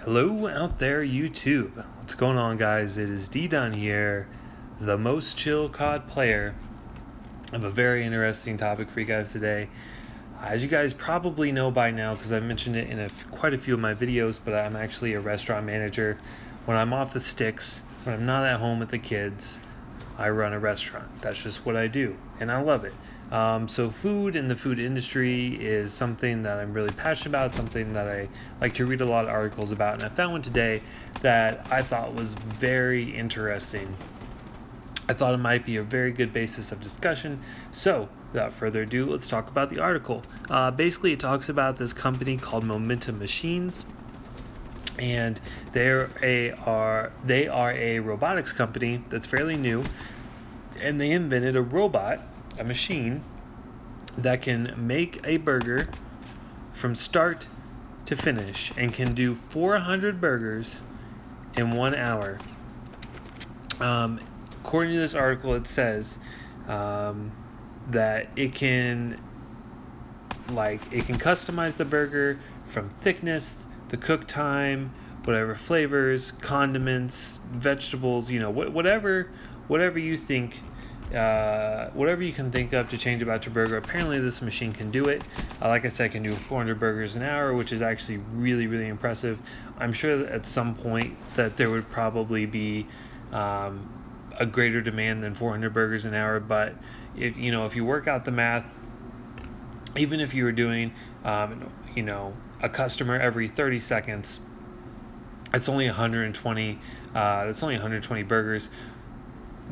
Hello out there, YouTube. What's going on, guys? It is D Dunn here, the most chill COD player. I have a very interesting topic for you guys today. As you guys probably know by now, because I mentioned it in quite a few of my videos, but I'm actually a restaurant manager. When I'm off the sticks, when I'm not at home with the kids, I run a restaurant. That's just what I do, and I love it. So food and the food industry is something that I'm really passionate about, something that I like to read a lot of articles about, and I found one today that I thought was very interesting. I thought it might be a very good basis of discussion. So without further ado, let's talk about the article. Basically, it talks about this company called Momentum Machines, and they are a robotics company that's fairly new, and they invented a machine that can make a burger from start to finish and can do 400 burgers in 1 hour. According to this article, it says that it can customize the burger from thickness, the cook time, whatever flavors, condiments, vegetables, whatever you think, whatever you can think of to change about your burger. Apparently this machine can do it. Like I said, it can do 400 burgers an hour, which is actually really, really impressive. I'm sure that at some point that there would probably be a greater demand than 400 burgers an hour, but if you work out the math, even if you were doing a customer every 30 seconds, it's only 120 burgers.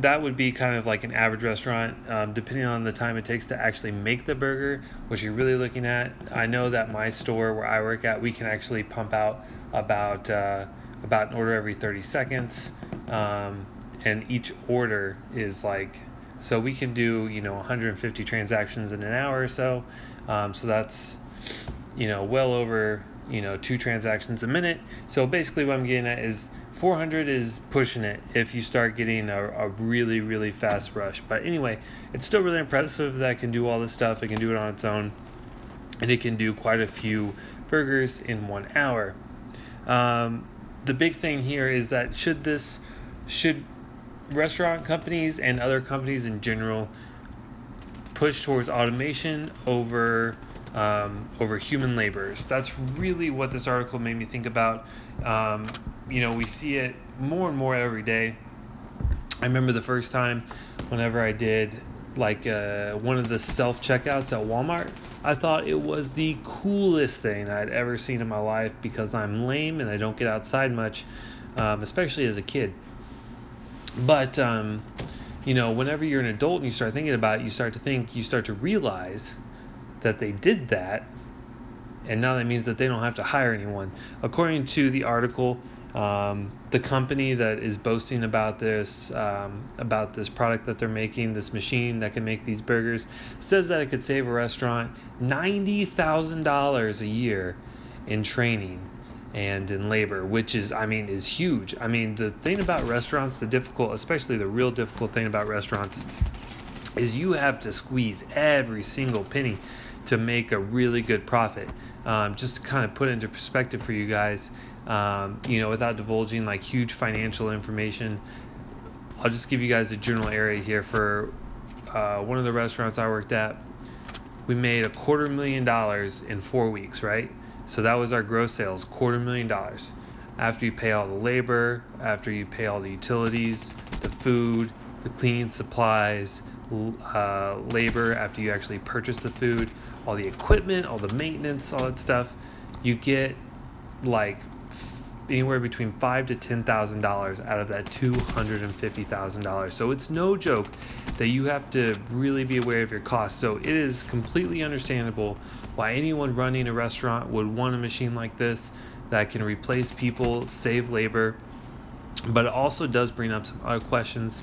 That would be kind of like an average restaurant, depending on the time it takes to actually make the burger, which you're really looking at. I know that my store where I work at, we can actually pump out about an order every 30 seconds, and each order is so we can do 150 transactions in an hour or so. So that's well over 2 transactions a minute. So basically what I'm getting at is 400 is pushing it if you start getting a really, really fast rush. But anyway, it's still really impressive that it can do all this stuff. It can do it on its own, and it can do quite a few burgers in 1 hour. The big thing here is that should restaurant companies and other companies in general push towards automation over human laborers? That's really what this article made me think about. We see it more and more every day. I remember the first time whenever I did one of the self-checkouts at Walmart, I thought it was the coolest thing I'd ever seen in my life, because I'm lame and I don't get outside much, especially as a kid. But whenever you're an adult and you start thinking about it, you start to realize that they did that, and now that means that they don't have to hire anyone. According to the article, the company that is boasting about this product that they're making, this machine that can make these burgers, says that it could save a restaurant $90,000 a year in training and in labor, which is huge. The thing about restaurants, especially the real difficult thing about restaurants, is you have to squeeze every single penny to make a really good profit. Just to kind of put it into perspective for you guys, without divulging huge financial information, I'll just give you guys a general area here. For one of the restaurants I worked at, we made $250,000 in 4 weeks, right? So that was our gross sales, $250,000. After you pay all the labor, after you pay all the utilities, the food, the cleaning supplies, labor, after you actually purchase the food, all the equipment, all the maintenance, all that stuff, you get anywhere between $5,000 to $10,000 out of that $250,000. So it's no joke that you have to really be aware of your costs. So it is completely understandable why anyone running a restaurant would want a machine like this that can replace people, save labor. But it also does bring up some other questions.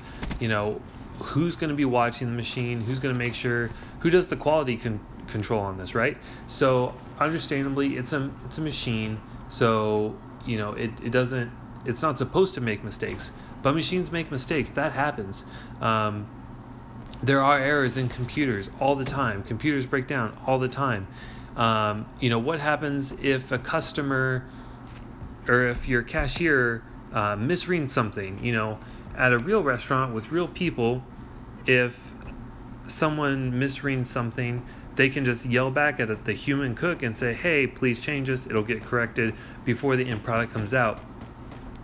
Who's going to be watching the machine? Who's going to make sure? Who does the quality control on this, right? So understandably, it's a machine. So it's not supposed to make mistakes, but machines make mistakes. That happens. There are errors in computers all the time. Computers break down all the time. What happens if a customer if your cashier misreads something, at a real restaurant with real people, if someone misreads something, they can just yell back at the human cook and say, hey, please change this. It'll get corrected before the end product comes out.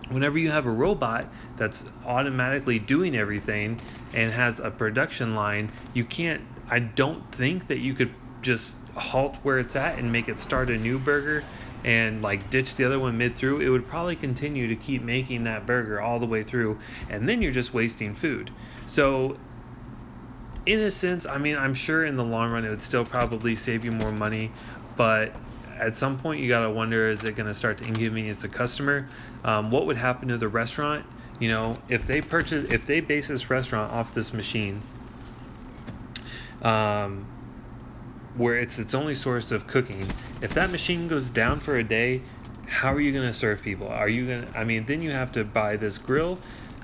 Whenever you have a robot that's automatically doing everything and has a production line, I don't think that you could just halt where it's at and make it start a new burger and like ditch the other one mid through. It would probably continue to keep making that burger all the way through, and then you're just wasting food. So in a sense, I'm sure in the long run it would still probably save you more money, but at some point you gotta wonder, is it gonna start to inconvenience the customer? What would happen to the restaurant? If they base this restaurant off this machine, where it's its only source of cooking, if that machine goes down for a day, how are you gonna serve people? Then you have to buy this grill,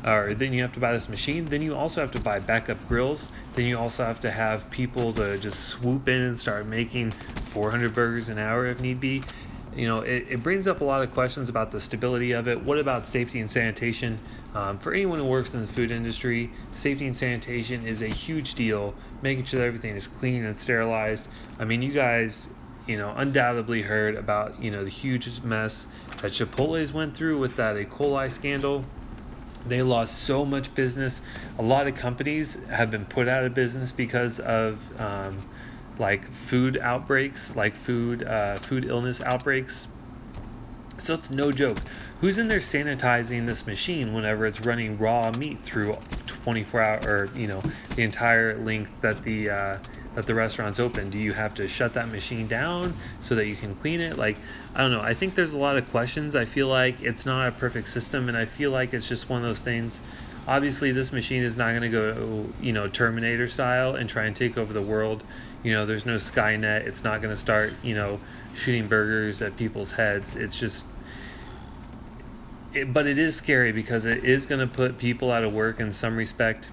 or then you have to buy this machine, then you also have to buy backup grills, then you also have to have people to just swoop in and start making 400 burgers an hour if need be. It brings up a lot of questions about the stability of it. What about safety and sanitation? For anyone who works in the food industry, safety and sanitation is a huge deal, making sure that everything is clean and sterilized. You guys, undoubtedly heard about, the huge mess that Chipotle's went through with that E. coli scandal. They lost so much business. A lot of companies have been put out of business because of food outbreaks, food illness outbreaks. So it's no joke. Who's in there sanitizing this machine whenever it's running raw meat through 24 hours, or the entire length that the restaurant's open? Do you have to shut that machine down so that you can clean it? I don't know. I think there's a lot of questions. I feel like it's not a perfect system, and I feel like it's just one of those things. Obviously, this machine is not going to go, Terminator style and try and take over the world. There's no Skynet. It's not going to start, shooting burgers at people's heads. It's just... but it is scary because it is going to put people out of work in some respect.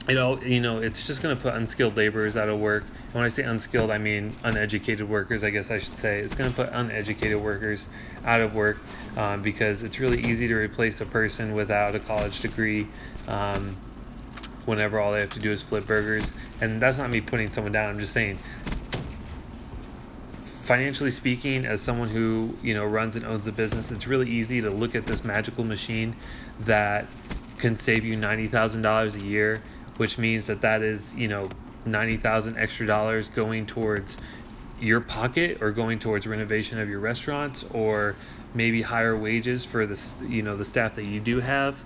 It's just going to put unskilled laborers out of work. And when I say unskilled, I mean uneducated workers, I guess I should say. It's going to put uneducated workers out of work because it's really easy to replace a person without a college degree whenever all they have to do is flip burgers. And that's not me putting someone down. I'm just saying, financially speaking, as someone who runs and owns a business, it's really easy to look at this magical machine that can save you $90,000 a year, which means that is $90,000 extra dollars going towards your pocket, or going towards renovation of your restaurants, or maybe higher wages for the staff that you do have.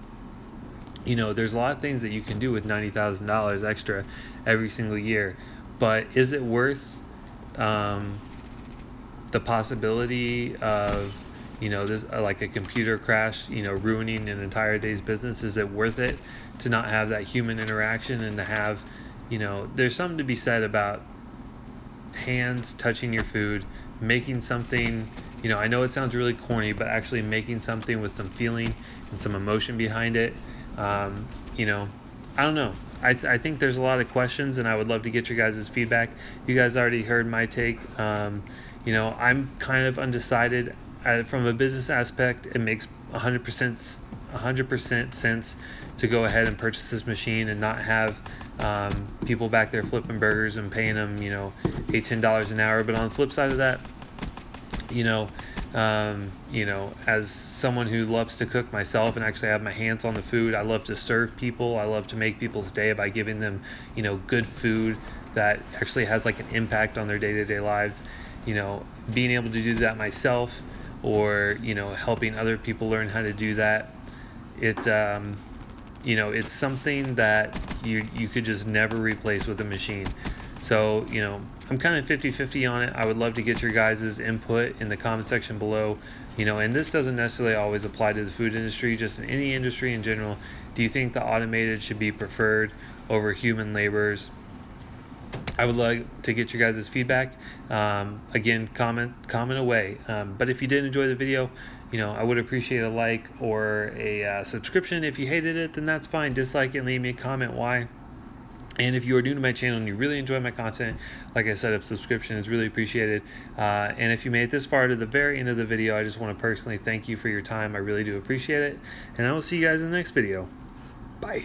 There's a lot of things that you can do with $90,000 extra every single year, but is it worth the possibility of this like a computer crash ruining an entire day's business? Is it worth it to not have that human interaction and to have there's something to be said about hands touching your food, making something, I know it sounds really corny, but actually making something with some feeling and some emotion behind it. I don't know. I think there's a lot of questions, and I would love to get your guys' feedback. You guys already heard my take. I'm kind of undecided. From a business aspect, it makes 100% sense to go ahead and purchase this machine and not have people back there flipping burgers and paying them, $8-10 an hour. But on the flip side of that, as someone who loves to cook myself and actually have my hands on the food, I love to serve people. I love to make people's day by giving them, good food that actually has like an impact on their day-to-day lives. Being able to do that myself, or helping other people learn how to do that, it's something that you could just never replace with a machine. So I'm kind of 50-50 on it. I would love to get your guys' input in the comment section below. And this doesn't necessarily always apply to the food industry, just in any industry in general. Do you think the automated should be preferred over human laborers? I would like to get your guys' feedback. Again, comment away. But if you did enjoy the video, I would appreciate a like or a subscription. If you hated it, then that's fine. Dislike it and leave me a comment why. And if you are new to my channel and you really enjoy my content, like I said, a subscription is really appreciated. And if you made it this far to the very end of the video, I just want to personally thank you for your time. I really do appreciate it. And I will see you guys in the next video. Bye.